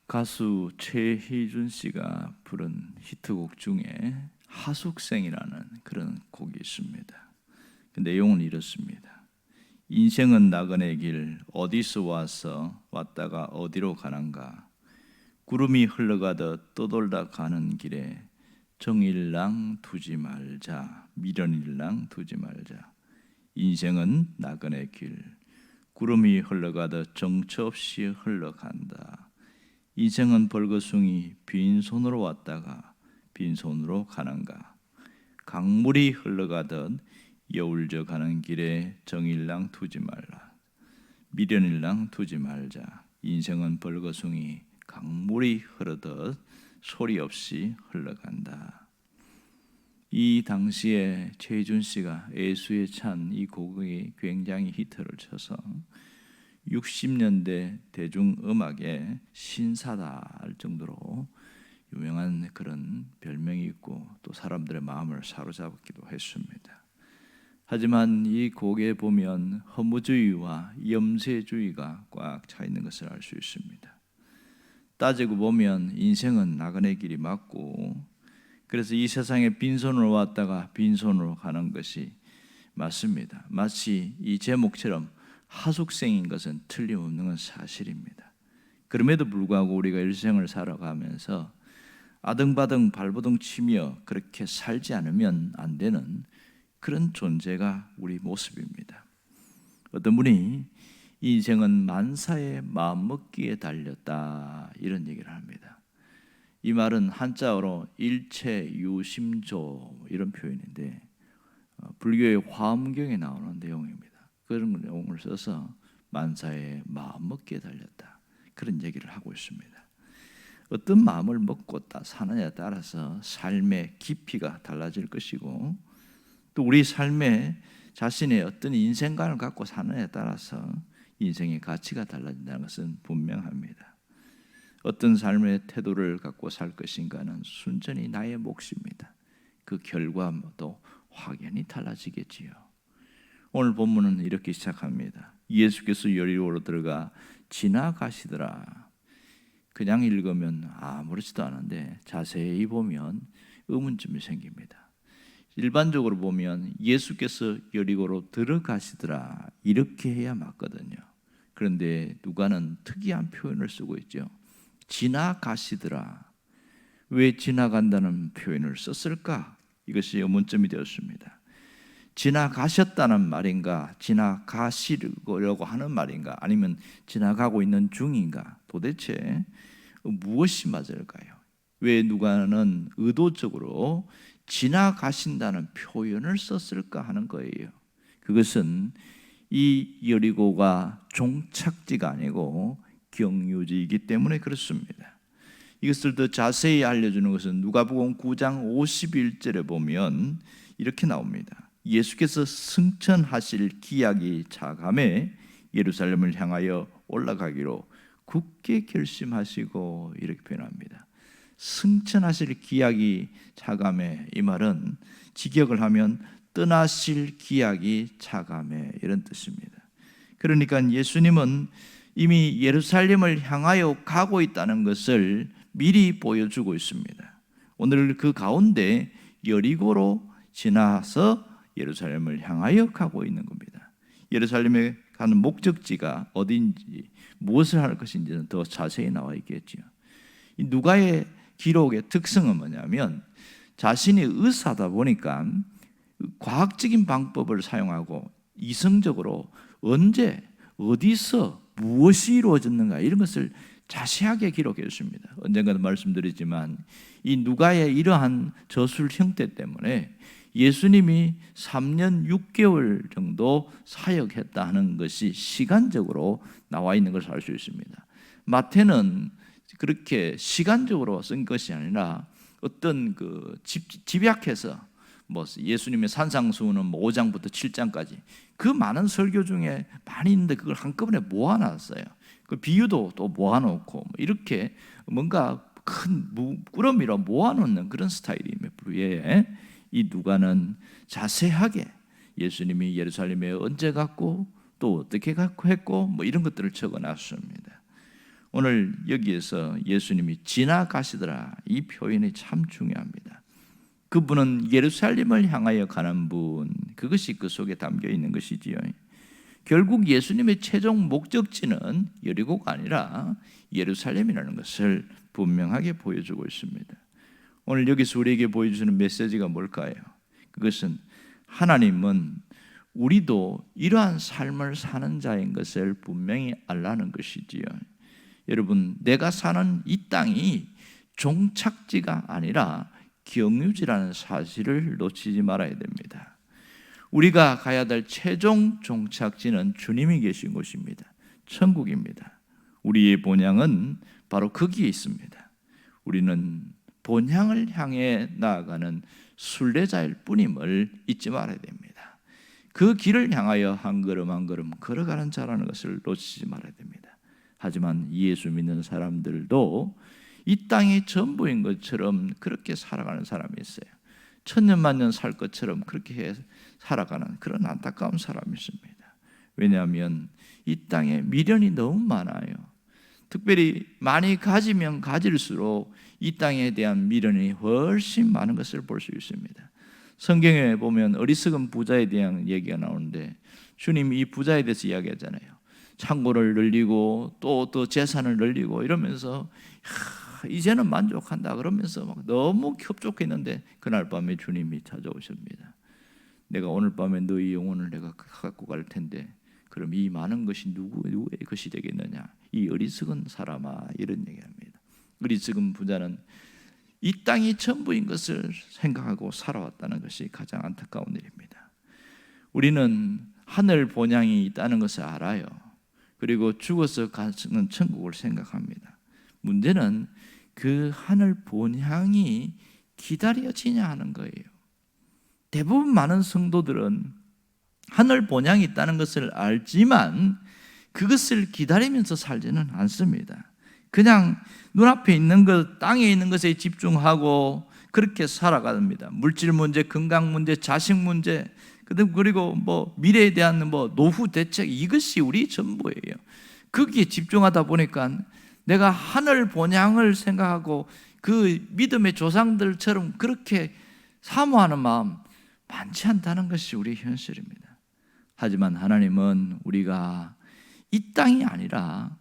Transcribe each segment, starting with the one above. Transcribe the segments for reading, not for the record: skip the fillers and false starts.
가수 최희준 씨가 부른 히트곡 중에 하숙생이라는 그런 곡이 있습니다. 그 내용은 이렇습니다. 인생은 나그네 길 어디서 왔다가 어디로 가는가. 구름이 흘러가듯 떠돌다 가는 길에 정일랑 두지 말자, 미련일랑 두지 말자. 인생은 나그네 길 구름이 흘러가듯 정처 없이 흘러간다. 인생은 벌거숭이 빈손으로 왔다가 빈손으로 가는가. 강물이 흘러가듯 여울져 가는 길에 정일랑 두지 말라. 미련일랑 두지 말자. 인생은 벌거숭이 강물이 흐르듯 소리 없이 흘러간다. 이 당시에 최희준 씨가 애수에 찬 이 곡이 굉장히 히트를 쳐서 60년대 대중음악의 신사다 할 정도로 유명한 그런 별명이 있고 또 사람들의 마음을 사로잡기도 했습니다. 하지만 이 곡에 보면 허무주의와 염세주의가 꽉 차 있는 것을 알 수 있습니다. 따지고 보면 인생은 나그네 길이 맞고, 그래서 이 세상에 빈손으로 왔다가 빈손으로 가는 것이 맞습니다. 마치 이 제목처럼 하숙생인 것은 틀림없는 건 사실입니다. 그럼에도 불구하고 우리가 일생을 살아가면서 아등바등 발버둥 치며 그렇게 살지 않으면 안 되는 그런 존재가 우리 모습입니다. 어떤 분이 인생은 만사의 마음먹기에 달렸다 이런 얘기를 합니다. 이 말은 한자어로 일체유심조 이런 표현인데 불교의 화엄경에 나오는 내용입니다. 그런 내용을 써서 만사의 마음먹기에 달렸다 그런 얘기를 하고 있습니다. 어떤 마음을 먹고 사느냐에 따라서 삶의 깊이가 달라질 것이고 또 우리 삶에 자신의 어떤 인생관을 갖고 사느냐에 따라서 인생의 가치가 달라진다는 것은 분명합니다. 어떤 삶의 태도를 갖고 살 것인가는 순전히 나의 몫입니다. 그 결과도 확연히 달라지겠지요. 오늘 본문은 이렇게 시작합니다. 예수께서 여리고로 들어가 지나가시더라. 그냥 읽으면 아무렇지도 않은데 자세히 보면 의문점이 생깁니다. 일반적으로 보면 예수께서 여리고로 들어가시더라 이렇게 해야 맞거든요. 그런데 누가는 특이한 표현을 쓰고 있죠. 지나가시더라. 왜 지나간다는 표현을 썼을까? 이것이 의문점이 되었습니다. 지나가셨다는 말인가, 지나가시려고 하는 말인가, 아니면 지나가고 있는 중인가, 도대체 무엇이 맞을까요? 왜 누가는 의도적으로 지나가신다는 표현을 썼을까 하는 거예요. 그것은 이 여리고가 종착지가 아니고 경유지이기 때문에 그렇습니다. 이것을 더 자세히 알려주는 것은 누가복음 9장 51절에 보면 이렇게 나옵니다. 예수께서 승천하실 기약이 차감해 예루살렘을 향하여 올라가기로 굳게 결심하시고 이렇게 표현합니다. 승천하실 기약이 차감해, 이 말은 직역을 하면 떠나실 기약이 차감해 이런 뜻입니다. 그러니까 예수님은 이미 예루살렘을 향하여 가고 있다는 것을 미리 보여주고 있습니다. 오늘 그 가운데 여리고로 지나서 예루살렘을 향하여 가고 있는 겁니다. 예루살렘에 가는 목적지가 어디인지 무엇을 할 것인지는 더 자세히 나와 있겠죠. 이 누가의 기록의 특성은 뭐냐면 자신이 의사다 보니까 과학적인 방법을 사용하고 이성적으로 언제 어디서 무엇이 이루어졌는가 이런 것을 자세하게 기록했습니다. 언젠가도 말씀드렸지만 이 누가의 이러한 저술 형태 때문에 예수님이 3년 6개월 정도 사역했다 하는 것이 시간적으로 나와 있는 것을 알 수 있습니다. 마태는 그렇게 시간적으로 쓴 것이 아니라 어떤 그 집약해서 예수님의 산상수훈은 5장부터 7장까지 그 많은 설교 중에 많이 있는데 그걸 한꺼번에 모아놨어요. 그 비유도 또 모아놓고 이렇게 뭔가 큰 꾸러미로 모아놓는 그런 스타일임에 비해 이 누가는 자세하게 예수님이 예루살렘에 언제 갔고 또 어떻게 갔고 했고 이런 것들을 적어놨습니다. 오늘 여기에서 예수님이 지나가시더라, 이 표현이 참 중요합니다. 그분은 예루살렘을 향하여 가는 분, 그것이 그 속에 담겨 있는 것이지요. 결국 예수님의 최종 목적지는 여리고가 아니라 예루살렘이라는 것을 분명하게 보여주고 있습니다. 오늘 여기서 우리에게 보여주는 메시지가 뭘까요? 그것은 하나님은 우리도 이러한 삶을 사는 자인 것을 분명히 알라는 것이지요. 여러분, 내가 사는 이 땅이 종착지가 아니라 경유지라는 사실을 놓치지 말아야 됩니다. 우리가 가야 될 최종 종착지는 주님이 계신 곳입니다. 천국입니다. 우리의 본향은 바로 거기에 있습니다. 우리는 본향을 향해 나아가는 순례자일 뿐임을 잊지 말아야 됩니다. 그 길을 향하여 한 걸음 한 걸음 걸어가는 자라는 것을 놓치지 말아야 됩니다. 하지만 예수 믿는 사람들도 이 땅의 전부인 것처럼 그렇게 살아가는 사람이 있어요. 천년만년 살 것처럼 그렇게 살아가는 그런 안타까운 사람이 있습니다. 왜냐하면 이 땅에 미련이 너무 많아요. 특별히 많이 가지면 가질수록 이 땅에 대한 미련이 훨씬 많은 것을 볼 수 있습니다. 성경에 보면 어리석은 부자에 대한 얘기가 나오는데 주님이 이 부자에 대해서 이야기하잖아요. 창고를 늘리고 또 재산을 늘리고 이러면서 이제는 만족한다 그러면서 막 너무 흡족했는데 그날 밤에 주님이 찾아오십니다. 내가 오늘 밤에 너희 영혼을 내가 갖고 갈 텐데 그럼 이 많은 것이 누구의 것이 되겠느냐, 이 어리석은 사람아, 이런 얘기합니다. 어리석은 부자는 이 땅이 전부인 것을 생각하고 살아왔다는 것이 가장 안타까운 일입니다. 우리는 하늘 본향이 있다는 것을 알아요. 그리고 죽어서 가는 천국을 생각합니다. 문제는 그 하늘 본향이 기다려지냐 하는 거예요. 대부분 많은 성도들은 하늘 본향이 있다는 것을 알지만 그것을 기다리면서 살지는 않습니다. 그냥 눈앞에 있는 것, 땅에 있는 것에 집중하고 그렇게 살아갑니다. 물질 문제, 건강 문제, 자식 문제, 그리고 미래에 대한 노후 대책, 이것이 우리 전부예요. 거기에 집중하다 보니까 내가 하늘 본향을 생각하고 그 믿음의 조상들처럼 그렇게 사모하는 마음 많지 않다는 것이 우리의 현실입니다. 하지만 하나님은 우리가 이 땅이 아니라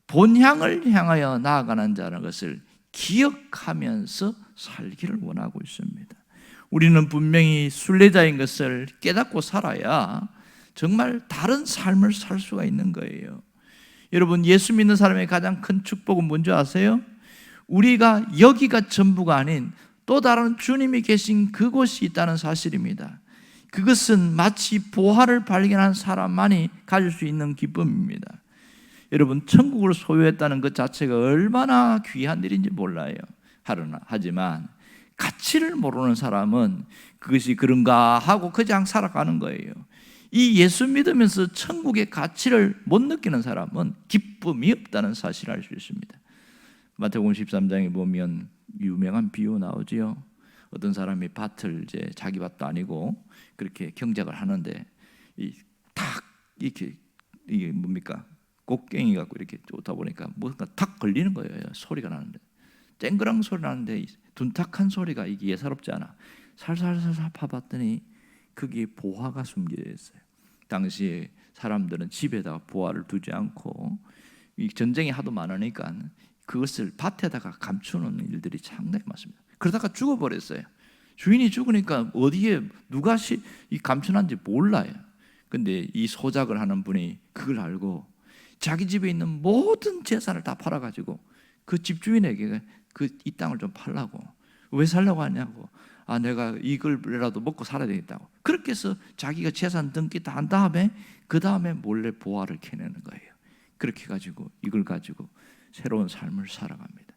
본향을 향하여 나아가는 자라는 것을 기억하면서 살기를 원하고 있습니다. 우리는 분명히 순례자인 것을 깨닫고 살아야 정말 다른 삶을 살 수가 있는 거예요. 여러분, 예수 믿는 사람의 가장 큰 축복은 뭔지 아세요? 우리가 여기가 전부가 아닌 또 다른 주님이 계신 그곳이 있다는 사실입니다. 그것은 마치 보화를 발견한 사람만이 가질 수 있는 기쁨입니다. 여러분, 천국을 소유했다는 것 자체가 얼마나 귀한 일인지 몰라요. 하지만 가치를 모르는 사람은 그것이 그런가 하고 그냥 살아가는 거예요. 이 예수 믿으면서 천국의 가치를 못 느끼는 사람은 기쁨이 없다는 사실을 알 수 있습니다. 마태복음 13장에 보면 유명한 비유 나오지요. 어떤 사람이 밭을 이제 자기 밭도 아니고 그렇게 경작을 하는데 이게 뭡니까? 곡괭이 갖고 이렇게 쫓다 보니까 뭔가 탁 걸리는 거예요. 소리가 나는데 쨍그랑 소리 나는데 둔탁한 소리가 이게 예사롭지 않아. 살살살살 파봤더니 거기에 보화가 숨겨져 있어요. 당시에 사람들은 집에다가 보화를 두지 않고 이 전쟁이 하도 많으니까 그것을 밭에다가 감추는 일들이 상당히 많습니다. 그러다가 죽어버렸어요. 주인이 죽으니까 어디에 누가 감춰놨는지 몰라요. 근데 이 소작을 하는 분이 그걸 알고 자기 집에 있는 모든 재산을 다 팔아가지고 그 집주인에게 이 땅을 좀 팔라고. 왜 살려고 하냐고. 내가 이걸라도 먹고 살아야 되겠다고. 그렇게 해서 자기가 재산 등기 다 한 다음에 그 다음에 몰래 보화를 캐내는 거예요. 그렇게 가지고 이걸 가지고 새로운 삶을 살아갑니다.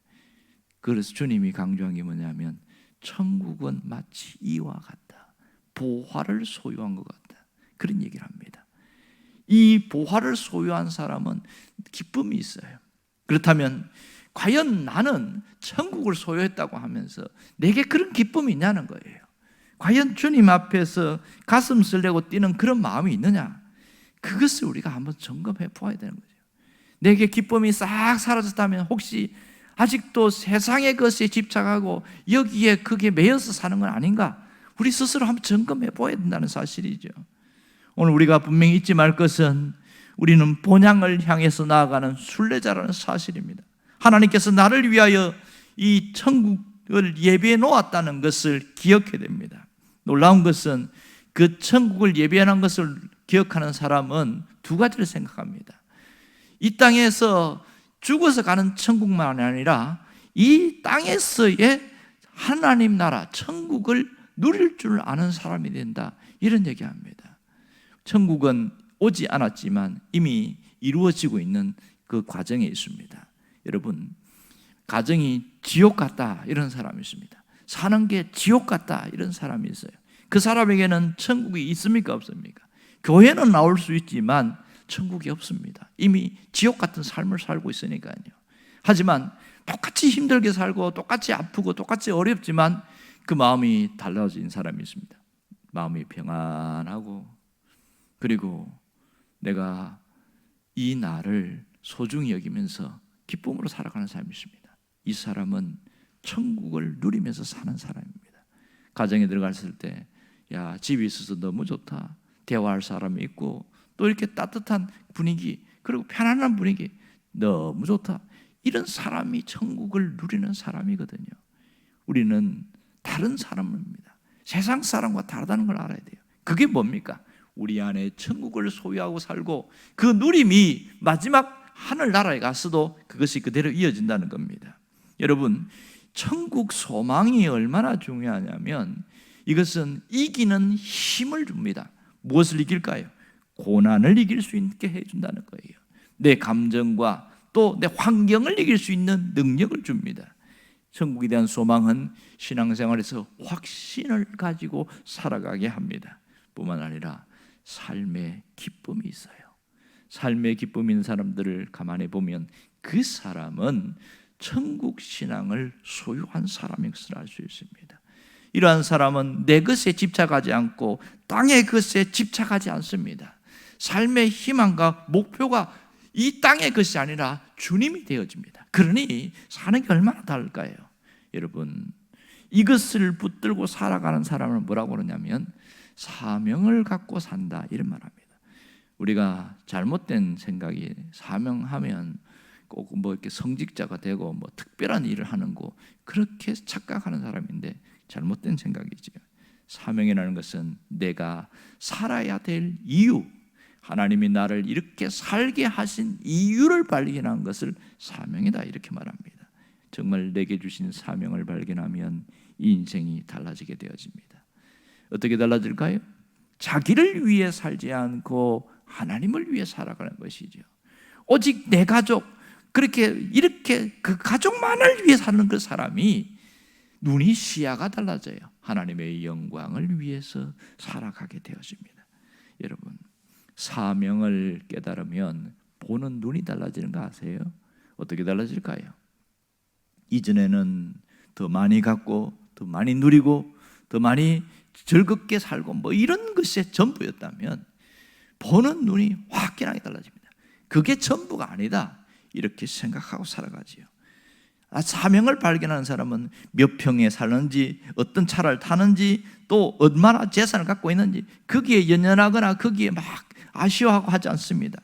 그래서 주님이 강조한 게 뭐냐면 천국은 마치 이와 같다. 보화를 소유한 것 같다. 그런 얘기를 합니다. 이 보화를 소유한 사람은 기쁨이 있어요. 그렇다면 과연 나는 천국을 소유했다고 하면서 내게 그런 기쁨이 있냐는 거예요. 과연 주님 앞에서 가슴 설레고 뛰는 그런 마음이 있느냐? 그것을 우리가 한번 점검해 보아야 되는 거죠. 내게 기쁨이 싹 사라졌다면 혹시 아직도 세상의 것에 집착하고 여기에 그게 매여서 사는 건 아닌가? 우리 스스로 한번 점검해 보아야 된다는 사실이죠. 오늘 우리가 분명히 잊지 말 것은 우리는 본향을 향해서 나아가는 순례자라는 사실입니다. 하나님께서 나를 위하여 이 천국을 예비해 놓았다는 것을 기억해야 됩니다. 놀라운 것은 그 천국을 예비해 놓은 것을 기억하는 사람은 두 가지를 생각합니다. 이 땅에서 죽어서 가는 천국만 아니라 이 땅에서의 하나님 나라 천국을 누릴 줄 아는 사람이 된다, 이런 얘기합니다. 천국은 오지 않았지만 이미 이루어지고 있는 그 과정에 있습니다. 여러분, 가정이 지옥 같다 이런 사람이 있습니다. 사는 게 지옥 같다 이런 사람이 있어요. 그 사람에게는 천국이 있습니까 없습니까? 교회는 나올 수 있지만 천국이 없습니다. 이미 지옥 같은 삶을 살고 있으니까요. 하지만 똑같이 힘들게 살고 똑같이 아프고 똑같이 어렵지만 그 마음이 달라진 사람이 있습니다. 마음이 평안하고, 그리고 내가 이 날을 소중히 여기면서 기쁨으로 살아가는 사람이 있습니다. 이 사람은 천국을 누리면서 사는 사람입니다. 가정에 들어갔을 때, 야, 집이 있어서 너무 좋다, 대화할 사람이 있고 또 이렇게 따뜻한 분위기, 그리고 편안한 분위기, 너무 좋다, 이런 사람이 천국을 누리는 사람이거든요. 우리는 다른 사람입니다. 세상 사람과 다르다는 걸 알아야 돼요. 그게 뭡니까? 우리 안에 천국을 소유하고 살고 그 누림이 마지막 하늘나라에 가서도 그것이 그대로 이어진다는 겁니다. 여러분, 천국 소망이 얼마나 중요하냐면 이것은 이기는 힘을 줍니다. 무엇을 이길까요? 고난을 이길 수 있게 해준다는 거예요. 내 감정과 또 내 환경을 이길 수 있는 능력을 줍니다. 천국에 대한 소망은 신앙생활에서 확신을 가지고 살아가게 합니다. 뿐만 아니라 삶의 기쁨이 있어요. 삶의 기쁨이 있는 사람들을 가만히 보면 그 사람은 천국 신앙을 소유한 사람인 것을 알 수 있습니다. 이러한 사람은 내 것에 집착하지 않고 땅의 것에 집착하지 않습니다. 삶의 희망과 목표가 이 땅의 것이 아니라 주님이 되어집니다. 그러니 사는 게 얼마나 다를까요? 여러분, 이것을 붙들고 살아가는 사람을 뭐라고 그러냐면 사명을 갖고 산다, 이런 말합니다. 우리가 잘못된 생각이, 사명하면 꼭 뭐 이렇게 성직자가 되고 뭐 특별한 일을 하는 거, 그렇게 착각하는 사람인데 잘못된 생각이죠. 사명이라는 것은 내가 살아야 될 이유, 하나님이 나를 이렇게 살게 하신 이유를 발견한 것을 사명이다, 이렇게 말합니다. 정말 내게 주신 사명을 발견하면 이 인생이 달라지게 되어집니다. 어떻게 달라질까요? 자기를 위해 살지 않고 하나님을 위해 살아가는 것이죠. 오직 내 가족, 이렇게 그 가족만을 위해 사는 그 사람이 눈이, 시야가 달라져요. 하나님의 영광을 위해서 살아가게 되어집니다. 여러분, 사명을 깨달으면 보는 눈이 달라지는 거 아세요? 어떻게 달라질까요? 이전에는 더 많이 갖고 더 많이 누리고 더 많이 즐겁게 살고 뭐 이런 것이 전부였다면 보는 눈이 확연하게 달라집니다. 그게 전부가 아니다, 이렇게 생각하고 살아가지요. 사명을 발견하는 사람은 몇 평에 사는지, 어떤 차를 타는지, 또 얼마나 재산을 갖고 있는지 거기에 연연하거나 거기에 막 아쉬워하고 하지 않습니다.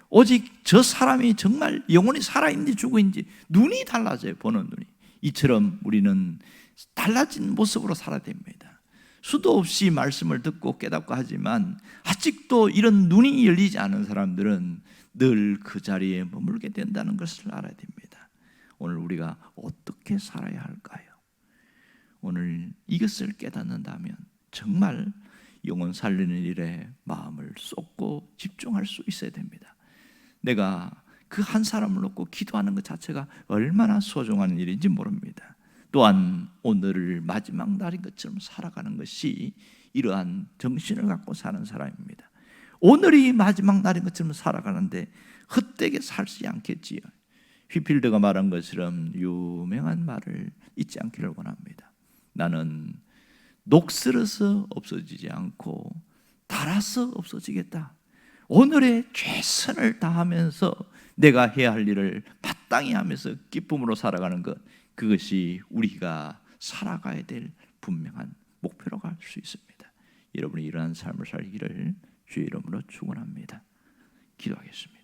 오직 저 사람이 정말 영혼이 살아있는지 죽어있는지 눈이 달라져요. 보는 눈이. 이처럼 우리는 달라진 모습으로 살아야 됩니다. 수도 없이 말씀을 듣고 깨닫고 하지만 아직도 이런 눈이 열리지 않은 사람들은 늘 그 자리에 머물게 된다는 것을 알아야 됩니다. 오늘 우리가 어떻게 살아야 할까요? 오늘 이것을 깨닫는다면 정말 영혼 살리는 일에 마음을 쏟고 집중할 수 있어야 됩니다. 내가 그 한 사람을 놓고 기도하는 것 자체가 얼마나 소중한 일인지 모릅니다. 또한 오늘을 마지막 날인 것처럼 살아가는 것이 이러한 정신을 갖고 사는 사람입니다. 오늘이 마지막 날인 것처럼 살아가는데 헛되게 살지 않겠지요. 휘필드가 말한 것처럼 유명한 말을 잊지 않기를 원합니다. 나는 녹슬어서 없어지지 않고 달아서 없어지겠다. 오늘의 최선을 다하면서 내가 해야 할 일을 마땅히 하면서 기쁨으로 살아가는 것, 그것이 우리가 살아가야 될 분명한 목표로 갈 수 있습니다. 여러분이 이러한 삶을 살기를 주의 이름으로 축원합니다. 기도하겠습니다.